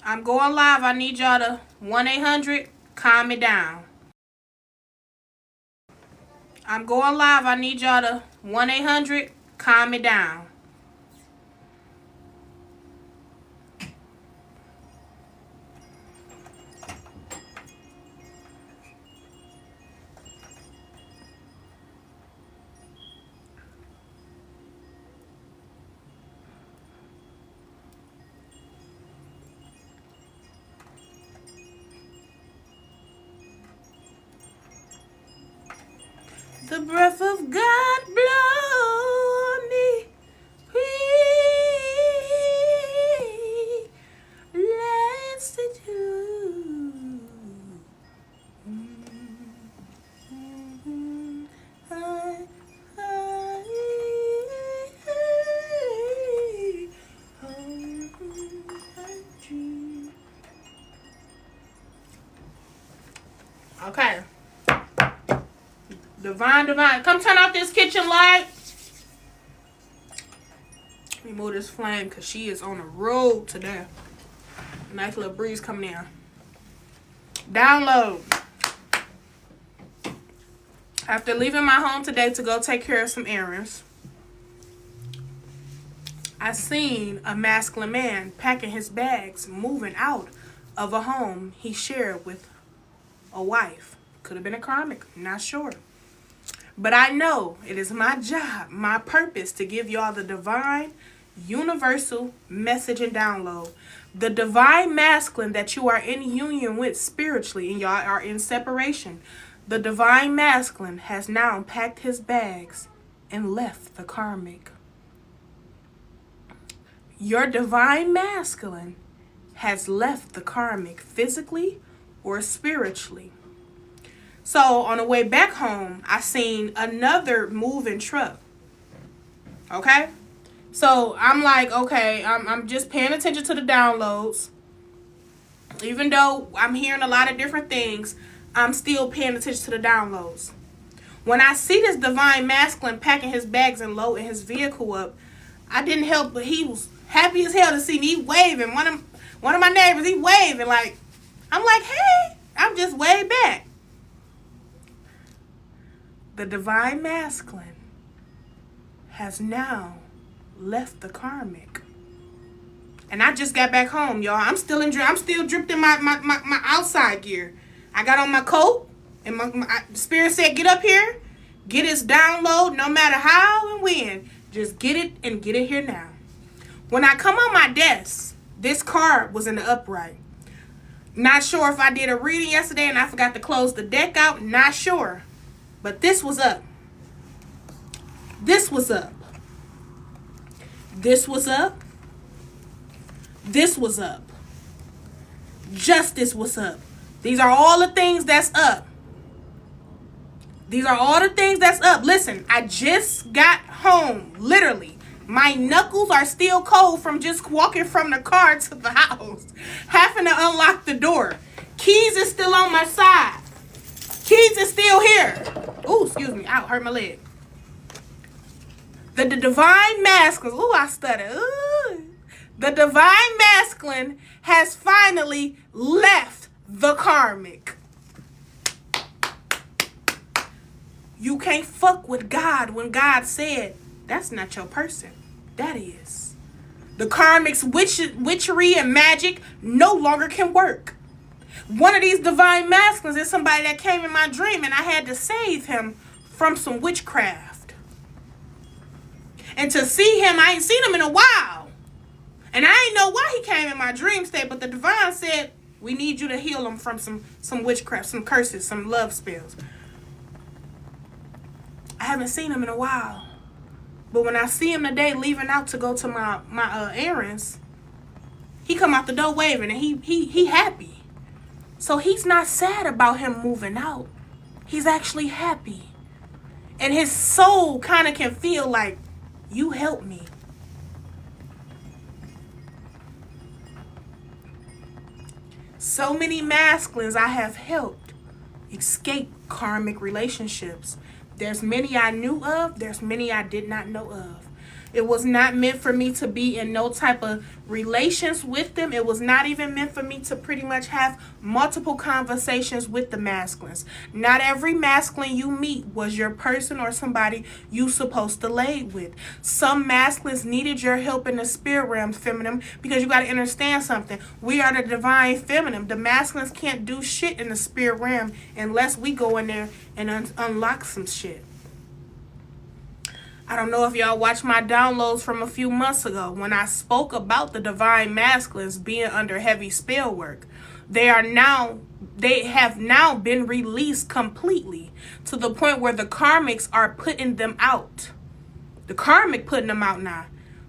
I'm going live. I need y'all to 1-800 calm me down. I'm going live. I need y'all to 1-800 calm me down. The breath of God blow on me. Let's do. Okay. Divine. Come turn off this kitchen light. Let me move this flame because she is on the road today. Nice little breeze coming in. Download. After leaving my home today to go take care of some errands, I seen a masculine man packing his bags, moving out of a home he shared with a wife. Could have been a karmic, not sure. But I know it is my job, my purpose to give y'all the divine, universal message and download. The divine masculine that you are in union with spiritually and y'all are in separation. The divine masculine has now packed his bags and left the karmic. Your divine masculine has left the karmic physically or spiritually. So on the way back home, I seen another moving truck. Okay? So I'm like, okay, I'm just paying attention to the downloads. Even though I'm hearing a lot of different things, I'm still paying attention to the downloads. When I see this divine masculine packing his bags and loading his vehicle up, I didn't help but he was happy as hell to see me waving. One of my neighbors, he waving like, I'm like, hey, I'm just way back. The divine masculine has now left the karmic. And I just got back home, y'all. I'm still dripped in my outside gear. I got on my coat, and my spirit said, get up here, get its download, no matter how and when. Just get it and get it here now. When I come on my desk, this card was in the upright. Not sure if I did a reading yesterday and I forgot to close the deck out. Not sure. But this was up. This was up. This was up. This was up. Justice was up. These are all the things that's up. These are all the things that's up. Listen, I just got home. Literally. My knuckles are still cold from just walking from the car to the house. Having to unlock the door. Keys is still on my side. Keys is still here. Ooh, excuse me. Ow, hurt my leg. The divine masculine. Ooh, I stuttered. Ooh. The divine masculine has finally left the karmic. You can't fuck with God when God said, that's not your person. That is. The karmic's witchery and magic no longer can work. One of these divine masculines is somebody that came in my dream and I had to save him from some witchcraft. And to see him, I ain't seen him in a while. And I ain't know why he came in my dream state, but the divine said, we need you to heal him from some witchcraft, some curses, some love spells. I haven't seen him in a while. But when I see him today leaving out to go to my errands, he come out the door waving and he happy. So he's not sad about him moving out. He's actually happy. And his soul kind of can feel like, you helped me. So many masculines I have helped escape karmic relationships. There's many I knew of. There's many I did not know of. It was not meant for me to be in no type of relations with them. It was not even meant for me to pretty much have multiple conversations with the masculines. Not every masculine you meet was your person or somebody you supposed to lay with. Some masculines needed your help in the spirit realm, feminine, because you got to understand something. We are the divine feminine. The masculines can't do shit in the spirit realm unless we go in there and unlock some shit. I don't know if y'all watched my downloads from a few months ago when I spoke about the divine masculines being under heavy spell work. They have now been released completely to the point where the karmics are putting them out. The karmic putting them out now.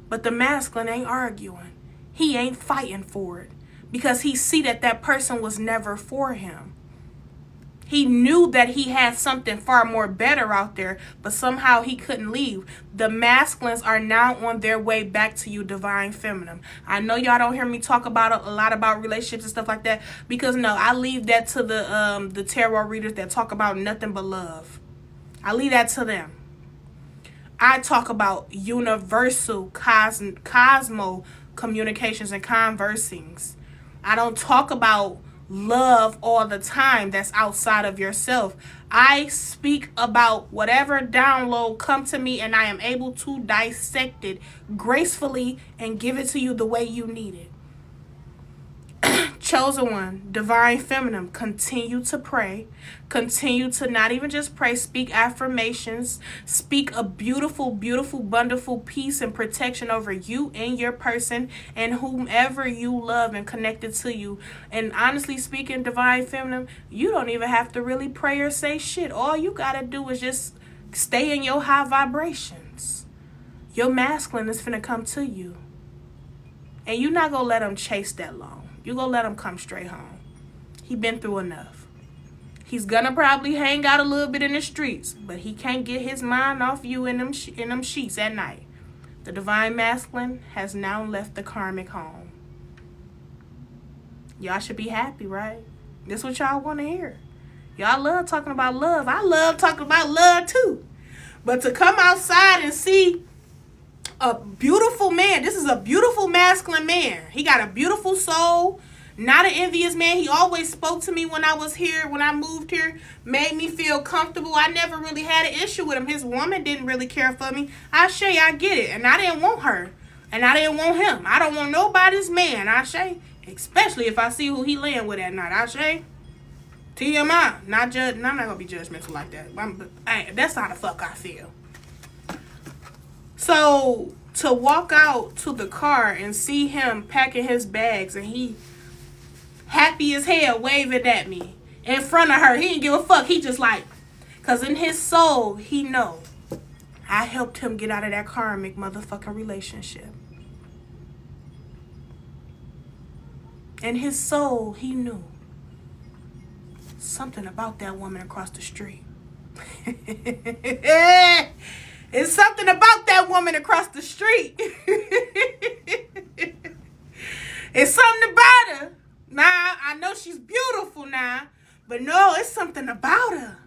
But the masculine ain't arguing. He ain't fighting for it because he see that person was never for him. He knew that he had something far more better out there, but somehow he couldn't leave. The masculines are now on their way back to you, divine feminine. I know y'all don't hear me talk about a lot about relationships and stuff like that, because no, I leave that to the tarot readers that talk about nothing but love. I leave that to them. I talk about universal cosmo communications and conversing's. I don't talk about love all the time that's outside of yourself. I speak about whatever download come to me, and I am able to dissect it gracefully and give it to you the way you need it. Chosen one, divine feminine, continue to pray. Continue to not even just pray, speak affirmations. Speak a beautiful, beautiful, wonderful peace and protection over you and your person and whomever you love and connected to you. And honestly speaking, divine feminine, you don't even have to really pray or say shit. All you gotta do is just stay in your high vibrations. Your masculine is finna come to you. And you're not gonna let him chase that long. You're going to let him come straight home. He been through enough. He's going to probably hang out a little bit in the streets, but he can't get his mind off you in them sheets at night. The divine masculine has now left the karmic home. Y'all should be happy, right? This is what y'all want to hear. Y'all love talking about love. I love talking about love too. But to come outside and see a beautiful man. This is a beautiful masculine man. He got a beautiful soul. Not an envious man. He always spoke to me when I was here, when I moved here. Made me feel comfortable. I never really had an issue with him. His woman didn't really care for me. I get it. And I didn't want her. And I didn't want him. I don't want nobody's man. Especially if I see who he laying with at night. TMI. I'm not going to be judgmental like that. But that's how the fuck I feel. So, to walk out to the car and see him packing his bags and he happy as hell waving at me in front of her. He didn't give a fuck. He just like, because in his soul, he know I helped him get out of that karmic motherfucking relationship. In his soul, he knew something about that woman across the street. It's something about that woman across the street. It's something about her. Nah, I know she's beautiful now, but no, it's something about her.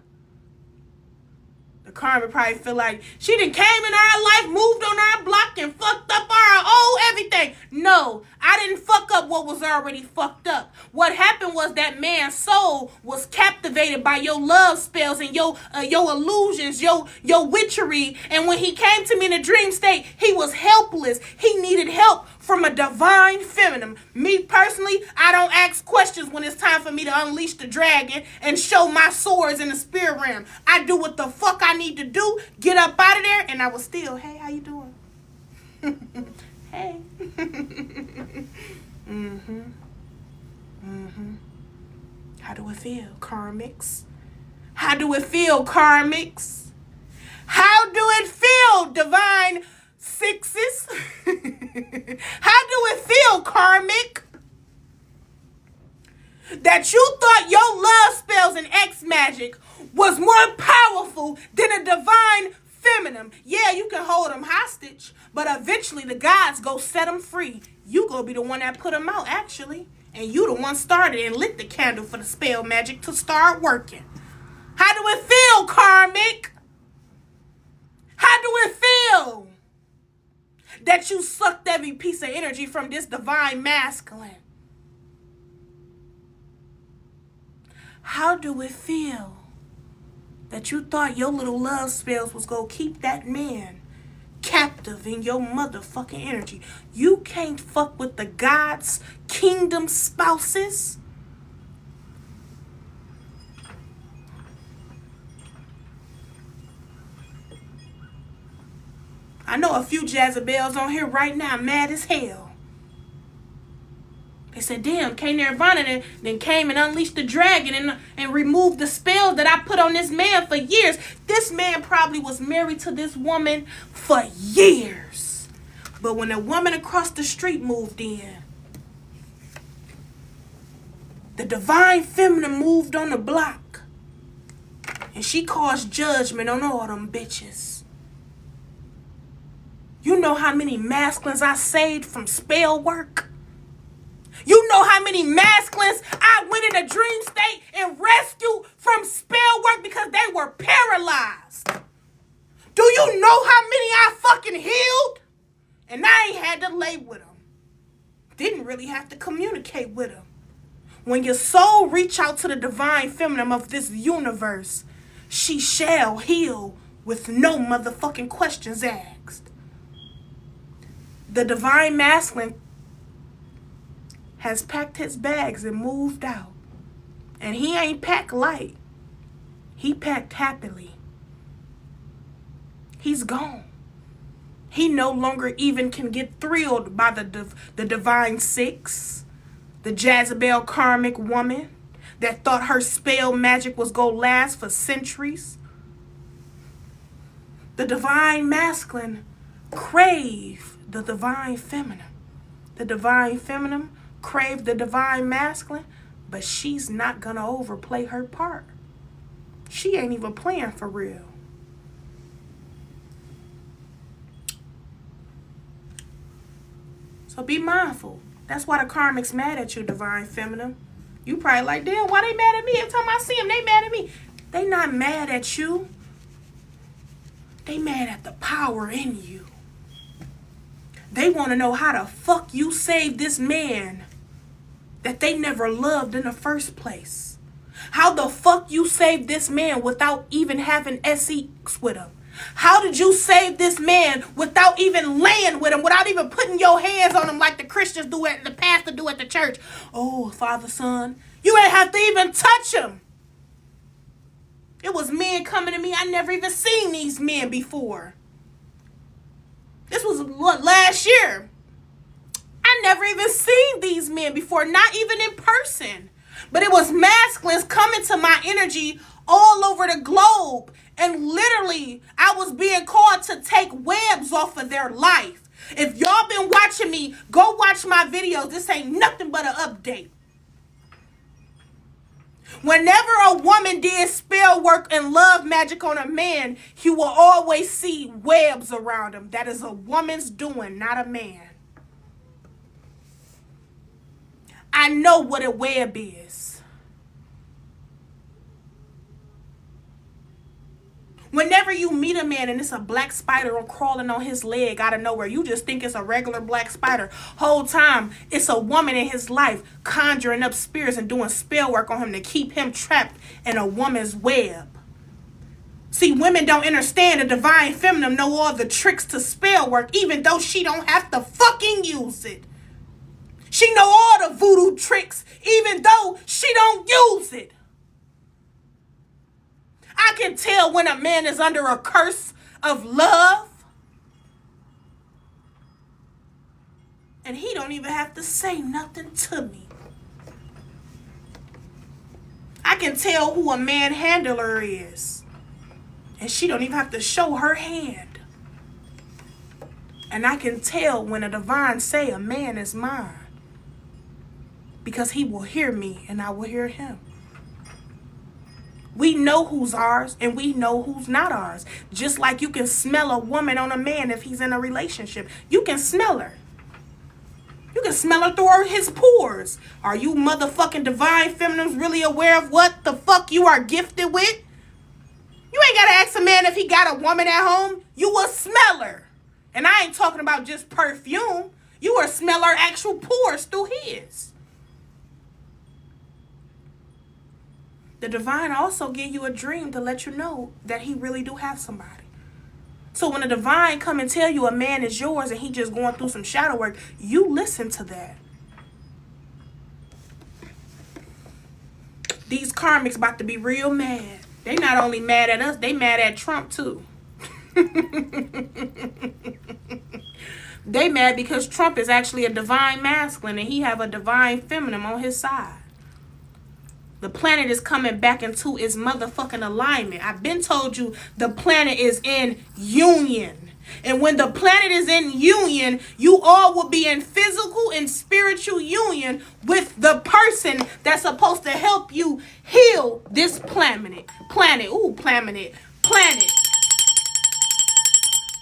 The karma probably feel like she done came in our life, moved on our block, and fucked up our everything. No, I didn't fuck up what was already fucked up. What happened was that man's soul was captivated by your love spells and your illusions, your witchery. And when he came to me in a dream state, he was helpless. He needed help from a divine feminine. Me personally, I don't ask questions when it's time for me to unleash the dragon and show my swords in the spirit realm. I do what the fuck I need to do, get up out of there, and I was still, hey, how you doing? Hey. How do it feel, karmics? How do it feel, karmics? How do it feel, divine sixes? How do it feel, karmic? That you thought your love spells and X magic was more powerful than a divine feminine. Yeah, you can hold them hostage, but eventually the gods go set them free. You go be the one that put them out, actually. And you the one started and lit the candle for the spell magic to start working. How do it feel, karmic? How do it feel? that you sucked every piece of energy from this divine masculine? How do it feel that you thought your little love spells was gonna keep that man captive in your motherfucking energy? You can't fuck with the God's kingdom spouses. I know a few Jezebels on here right now mad as hell. They said, damn, K Nirvana then came and unleashed the dragon and removed the spell that I put on this man for years. This man probably was married to this woman for years. But when a woman across the street moved in, the divine feminine moved on the block. And she caused judgment on all them bitches. You know how many masculines I saved from spell work? You know how many masculines I went in a dream state and rescued from spell work because they were paralyzed? Do you know how many I fucking healed? And I ain't had to lay with them. Didn't really have to communicate with them. When your soul reach out to the divine feminine of this universe, she shall heal with no motherfucking questions asked. The divine masculine has packed his bags and moved out. And he ain't packed light. He packed happily. He's gone. He no longer even can get thrilled by the divine six, the Jezebel karmic woman that thought her spell magic was gonna last for centuries. The divine masculine crave the divine feminine. The divine feminine crave the divine masculine, but she's not gonna overplay her part. She ain't even playing for real. So be mindful. That's why the karmic's mad at you, divine feminine. You probably like, damn, why they mad at me? Every time I see them, they mad at me. They not mad at you. They mad at the power in you. They want to know how the fuck you saved this man that they never loved in the first place. How the fuck you saved this man without even having sex with him? How did you save this man without even laying with him, without even putting your hands on him like the Christians do at the pastor do at the church? Oh, Father, Son, you ain't have to even touch him. It was men coming to me. I never even seen these men before. This was what, last year. I never even seen these men before, not even in person. But it was masculines coming to my energy all over the globe. And literally, I was being called to take webs off of their life. If y'all been watching me, go watch my videos. This ain't nothing but an update. Whenever a woman did spell work and love magic on a man, he will always see webs around him. That is a woman's doing, not a man. I know what a web is. Whenever you meet a man and it's a black spider crawling on his leg out of nowhere, you just think it's a regular black spider. Whole time, it's a woman in his life conjuring up spirits and doing spell work on him to keep him trapped in a woman's web. See, women don't understand the divine feminine know all the tricks to spell work, even though she don't have to fucking use it. She know all the voodoo tricks, even though she don't use it. I can tell when a man is under a curse of love. And he don't even have to say nothing to me. I can tell who a manhandler is. And she don't even have to show her hand. And I can tell when a divine say a man is mine. Because he will hear me and I will hear him. We know who's ours and we know who's not ours. Just like you can smell a woman on a man if he's in a relationship. You can smell her. You can smell her through his pores. Are you motherfucking divine feminines really aware of what the fuck you are gifted with? You ain't got to ask a man if he got a woman at home. You will smell her. And I ain't talking about just perfume. You will smell her actual pores through his. The divine also give you a dream to let you know that he really do have somebody. So when the divine come and tell you a man is yours and he just going through some shadow work, you listen to that. These karmics about to be real mad. They not only mad at us, they mad at Trump too. They mad because Trump is actually a divine masculine and he have a divine feminine on his side. The planet is coming back into its motherfucking alignment. I've been told you the planet is in union. And when the planet is in union, you all will be in physical and spiritual union with the person that's supposed to help you heal this planet. Planet.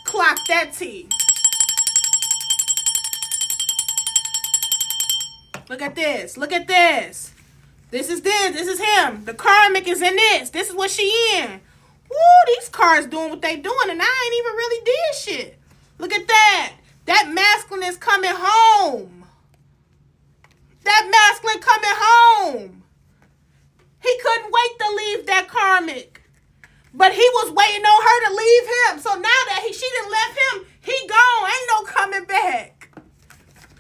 Clock that T. Look at this. This is him. The karmic is in this. This is what she in. Woo, these cards doing what they doing, and I ain't even really did shit. Look at that. That masculine is coming home. He couldn't wait to leave that karmic. But he was waiting on her to leave him. So now that she done left him, he gone. Ain't no coming back.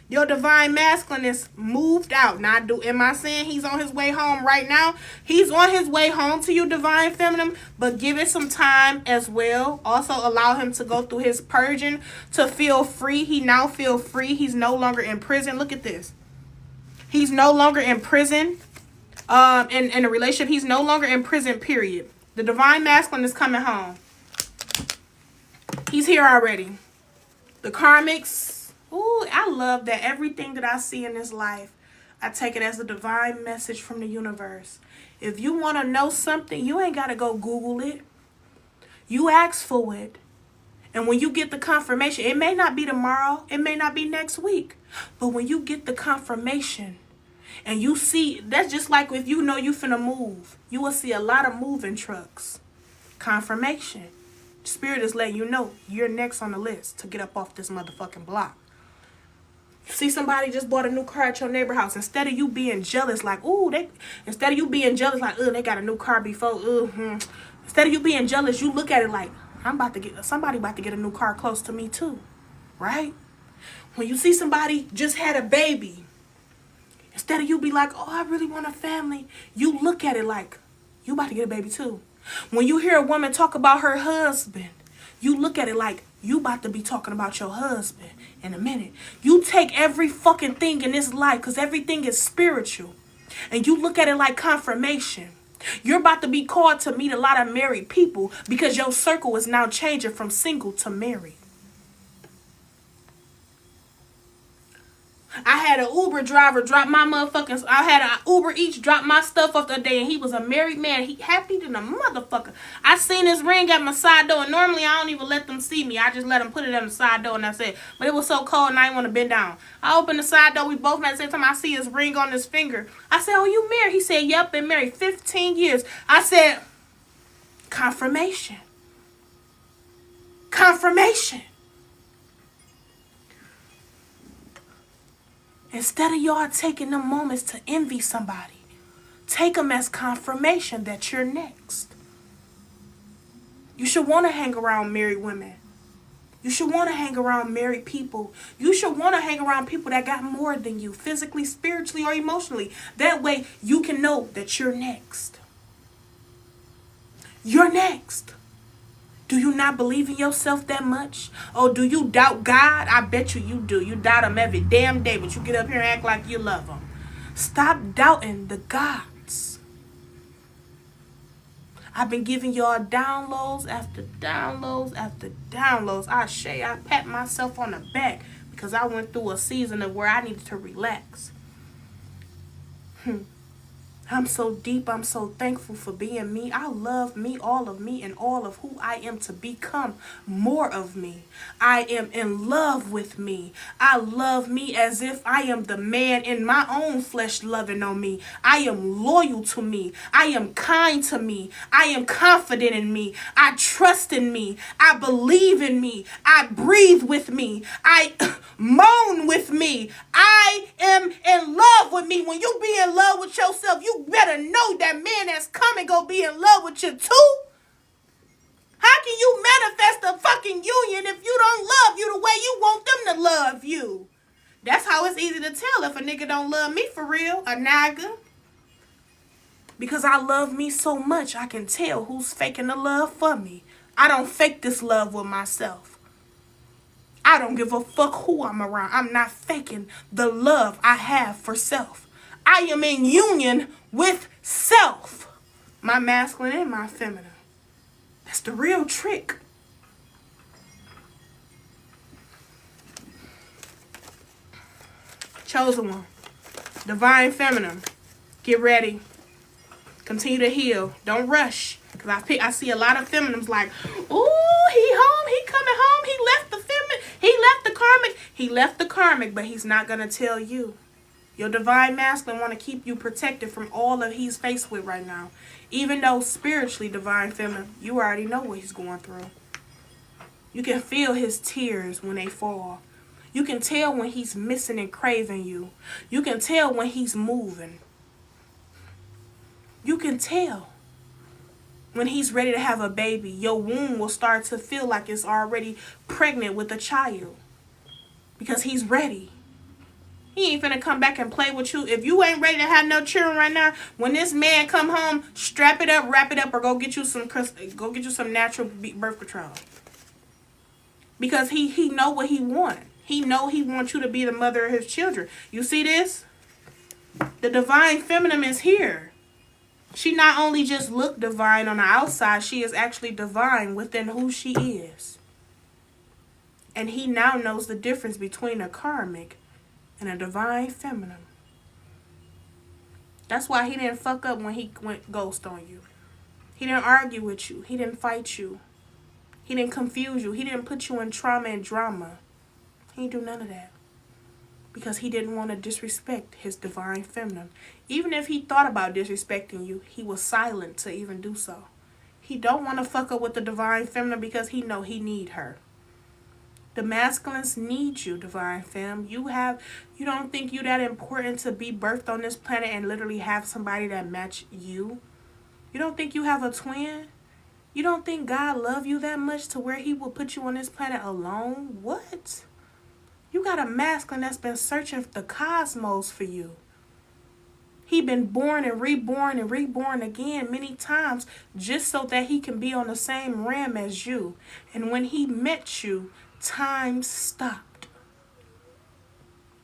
Your divine masculine is moved out. Now, am I saying he's on his way home right now? He's on his way home to you, divine feminine, but give it some time as well. Also, allow him to go through his purging to feel free. He now feel free. He's no longer in prison. Look at this. He's no longer in prison. In a relationship, he's no longer in prison, period. The divine masculine is coming home. He's here already. The karmics. Ooh, I love that everything that I see in this life, I take it as a divine message from the universe. If you want to know something, you ain't got to go Google it. You ask for it. And when you get the confirmation, it may not be tomorrow. It may not be next week. But when you get the confirmation and you see, that's just like if you know you finna move. You will see a lot of moving trucks. Confirmation. Spirit is letting you know you're next on the list to get up off this motherfucking block. See somebody just bought a new car at your neighbor house. Instead of you being jealous, like, ooh, they got a new car before. Instead of you being jealous, you look at it like, somebody about to get a new car close to me too. Right? When you see somebody just had a baby, instead of you be like, oh, I really want a family, you look at it like, you about to get a baby too. When you hear a woman talk about her husband, you look at it like, you about to be talking about your husband in a minute. You take every fucking thing in this life, because everything is spiritual, and you look at it like confirmation. You're about to be called to meet a lot of married people because your circle is now changing from single to married. I had an Uber driver drop my motherfucking... I had an Uber Eats drop my stuff off the day, and he was a married man. He happy than a motherfucker. I seen his ring at my side door, and normally I don't even let them see me. I just let them put it on the side door, and that's it. But it was so cold, and I didn't want to bend down. I opened the side door. We both met at the same time. I see his ring on his finger. I said, oh, you married? He said, yep, been married 15 years. I said, confirmation. Confirmation. Instead of y'all taking them moments to envy somebody, take them as confirmation that you're next. You should want to hang around married women. You should want to hang around married people. You should want to hang around people that got more than you, physically, spiritually, or emotionally. That way you can know that you're next. You're next. Do you not believe in yourself that much? Or do you doubt God? I bet you do. You doubt him every damn day, but you get up here and act like you love him. Stop doubting the gods. I've been giving y'all downloads after downloads after downloads. I pat myself on the back because I went through a season of where I needed to relax. I'm so deep. I'm so thankful for being me. I love me, and all of who I am to become more of me. I am in love with me. I love me as if I am the man in my own flesh loving on me. I am loyal to me. I am kind to me. I am confident in me. I trust in me. I believe in me. I breathe with me. I moan with me. I am in love with me. When you be in love with yourself, you better know that man that's coming gonna be in love with you too. How can you manifest a fucking union if you don't love you the way you want them to love you? That's how it's easy to tell if a nigga don't love me for real, a nigga. Because I love me so much, I can tell who's faking the love for me. I don't fake this love with myself. I don't give a fuck who I'm around. I'm not faking the love I have for self. I am in union with self. My masculine and my feminine. That's the real trick. Chosen one. Divine feminine. Get ready. Continue to heal. Don't rush. Because I see a lot of feminines like, ooh, he home. He coming home. He left the feminine. He left the karmic. He left the karmic, but he's not going to tell you. Your divine masculine want to keep you protected from all that he's faced with right now. Even though spiritually, divine feminine, you already know what he's going through. You can feel his tears when they fall. You can tell when he's missing and craving you. You can tell when he's moving. You can tell when he's ready to have a baby. Your womb will start to feel like it's already pregnant with a child. Because he's ready. He ain't finna come back and play with you. If you ain't ready to have no children right now, when this man come home, strap it up, wrap it up, or go get you some natural birth control. Because he know what he want. He know he wants you to be the mother of his children. You see this? The divine feminine is here. She not only just look divine on the outside, she is actually divine within who she is. And he now knows the difference between a karmic and a divine feminine. That's why he didn't fuck up when he went ghost on you. He didn't argue with you. He didn't fight you. He didn't confuse you. He didn't put you in trauma and drama. He didn't do none of that. Because he didn't want to disrespect his divine feminine. Even if he thought about disrespecting you, he was silent to even do so. He don't want to fuck up with the divine feminine because he know he need her. The masculines need you, divine femme. You don't think you that important to be birthed on this planet and literally have somebody that match you? You don't think you have a twin? You don't think God love you that much to where he will put you on this planet alone? What? You got a masculine that's been searching the cosmos for you. He been born and reborn again many times just so that he can be on the same realm as you. And when he met you, time stopped.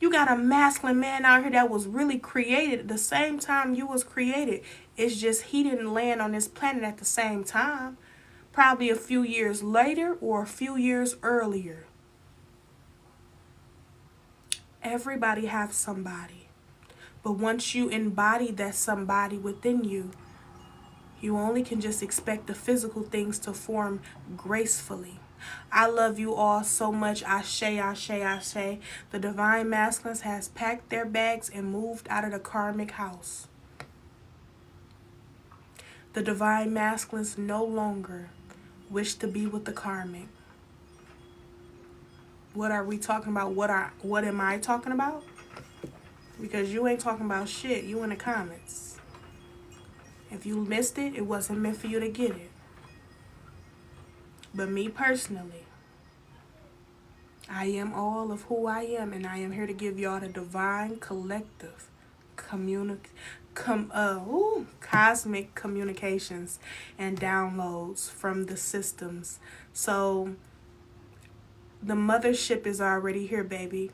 You got a masculine man out here that was really created at the same time you was created. It's just he didn't land on this planet at the same time. Probably a few years later or a few years earlier. Everybody has somebody. But once you embody that somebody within you, you only can just expect the physical things to form gracefully. I love you all so much. Ashe, ashe, ashe. The divine masculines has packed their bags and moved out of the karmic house. The divine masculines no longer wish to be with the karmic. What are we talking about? What am I talking about? Because you ain't talking about shit. You in the comments. If you missed it, it wasn't meant for you to get it. But me personally, I am all of who I am, and I am here to give y'all the divine collective cosmic communications and downloads from the systems. So the mothership is already here, baby.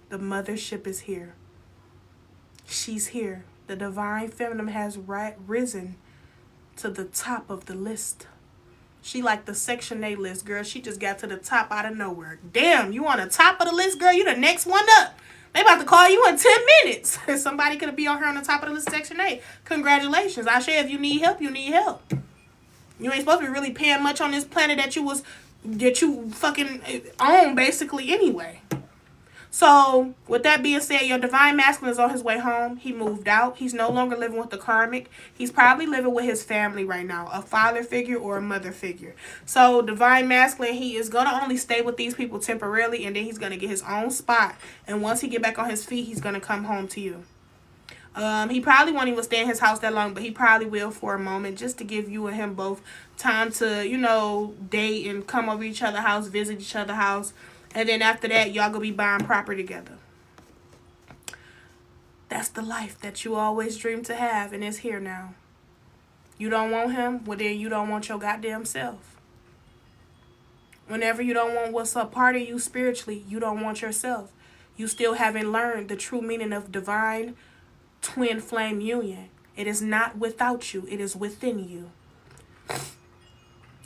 The mothership is here. She's here. The divine feminine has risen to the top of the list. She like the Section 8 list, girl. She just got to the top out of nowhere. Damn, you on the top of the list, girl? You the next one up. They about to call you in 10 minutes. Somebody could be on here on the top of the list, Section 8. Congratulations. I say if you need help, you need help. You ain't supposed to be really paying much on this planet that you fucking own basically anyway. So, with that being said, your divine masculine is on his way home. He moved out. He's no longer living with the karmic. He's probably living with his family right now, a father figure or a mother figure. So, divine masculine, he is going to only stay with these people temporarily, and then he's going to get his own spot. And once he get back on his feet, he's going to come home to you. He probably won't even stay in his house that long, but he probably will for a moment, just to give you and him both time to, you know, date and come over each other's house, visit each other's house. And then after that, y'all gonna be buying property together. That's the life that you always dreamed to have, and it's here now. You don't want him? Well, then you don't want your goddamn self. Whenever you don't want what's a part of you spiritually, you don't want yourself. You still haven't learned the true meaning of divine twin flame union. It is not without you. It is within you.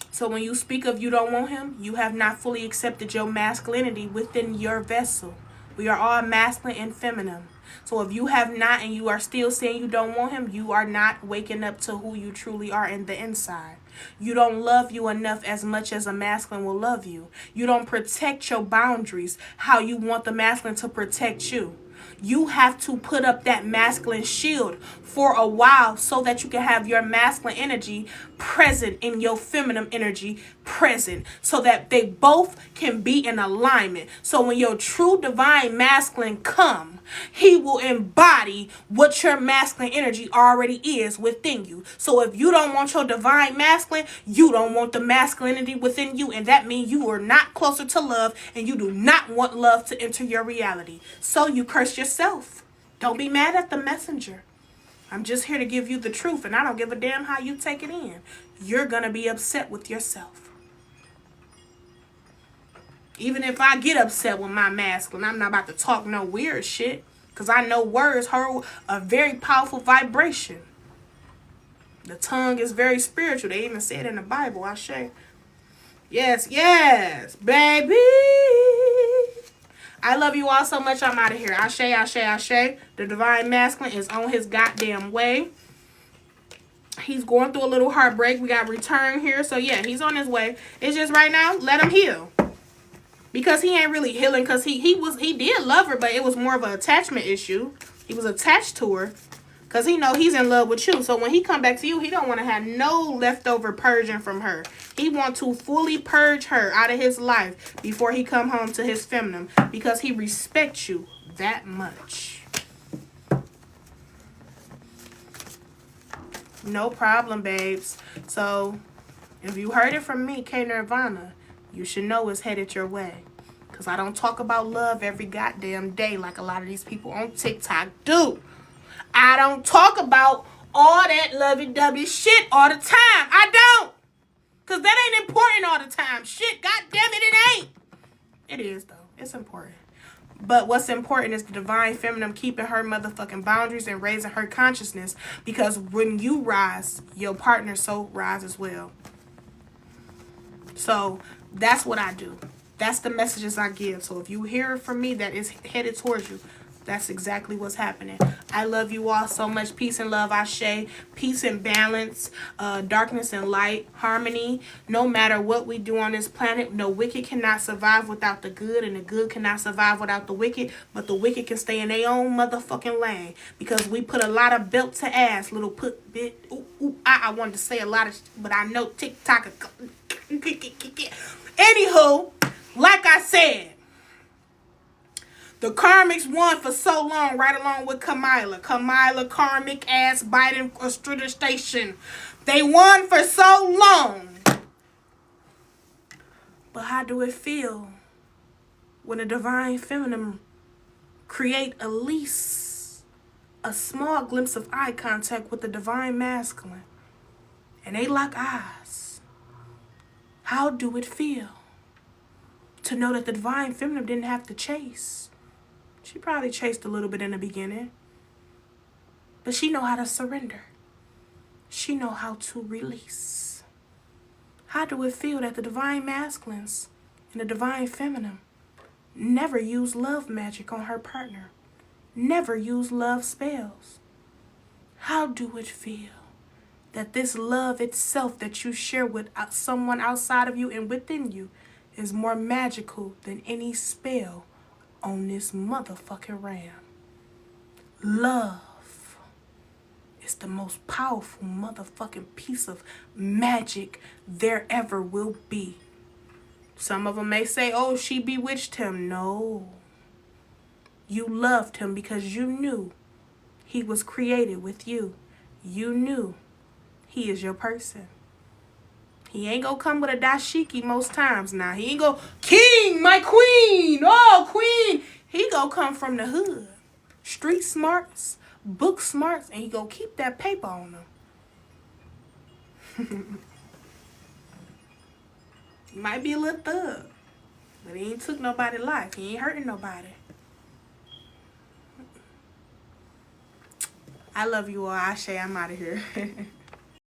So when you speak of you don't want him, you have not fully accepted your masculinity within your vessel. We are all masculine and feminine. So if you have not and you are still saying you don't want him, you are not waking up to who you truly are in the inside. You don't love you enough as much as a masculine will love you. You don't protect your boundaries how you want the masculine to protect you. You have to put up that masculine shield for a while so that you can have your masculine energy present in your feminine energy present, so that they both can be in alignment. So when your true divine masculine come, he will embody what your masculine energy already is within you. So if you don't want your divine masculine, you don't want the masculinity within you, and that means you are not closer to love, and you do not want love to enter your reality. So you curse yourself. Don't be mad at the messenger. I'm just here to give you the truth, and I don't give a damn how you take it in. You're gonna be upset with yourself. Even if I get upset with my masculine, I'm not about to talk no weird shit, because I know words hold a very powerful vibration. The tongue is very spiritual. They even say it in the Bible. I say, yes, yes, baby. I love you all so much. I'm out of here. Ashe, ashe, ashe. The divine masculine is on his goddamn way. He's going through a little heartbreak. We got return here. So, yeah, he's on his way. It's just right now, let him heal. Because he ain't really healing, because he did love her, but it was more of an attachment issue. He was attached to her because he know he's in love with you. So when he come back to you, he don't want to have no leftover purging from her. He want to fully purge her out of his life before he come home to his feminine, because he respects you that much. No problem, babes. So if you heard it from me, K Nirvana, you should know it's headed your way. Because I don't talk about love every goddamn day like a lot of these people on TikTok do. I don't talk about all that lovey-dovey shit all the time. I don't. Because that ain't important all the time. Shit, goddamn it ain't. It is, though. It's important. But what's important is the divine feminine keeping her motherfucking boundaries and raising her consciousness. Because when you rise, your partner so rise as well. So that's what I do. That's the messages I give. So if you hear it from me that is headed towards you, that's exactly what's happening. I love you all so much. Peace and love, Ashe. Peace and balance, darkness and light, harmony. No matter what we do on this planet, the wicked cannot survive without the good, and the good cannot survive without the wicked. But the wicked can stay in their own motherfucking lane, because we put a lot of belt to ass, little put bit. I wanted to say a lot of, but I know TikTok. Anywho, like I said, the Karmics won for so long, right along with Kamila. Kamila, Karmic, ass, Biden, Australia Station. They won for so long. But how do it feel when a divine feminine create at least a small glimpse of eye contact with the divine masculine, and they lock eyes? How do it feel to know that the divine feminine didn't have to chase? She probably chased a little bit in the beginning, but she know how to surrender. She know how to release. How do it feel that the divine masculines and the divine feminine never use love magic on her partner? never use love spells. How do it feel that this love itself that you share with someone outside of you and within you is more magical than any spell on this motherfucking ram? Love is the most powerful motherfucking piece of magic there ever will be. Some of them may say, oh, she bewitched him. No. You loved him because you knew he was created with you. You knew he is your person. He ain't gonna come with a dashiki most times now. He ain't go, king, my queen, oh, queen. He gonna come from the hood. Street smarts, book smarts, and he gonna keep that paper on him. He might be a little thug, but he ain't took nobody's life. He ain't hurting nobody. I love you all. Ashe, I'm out of here.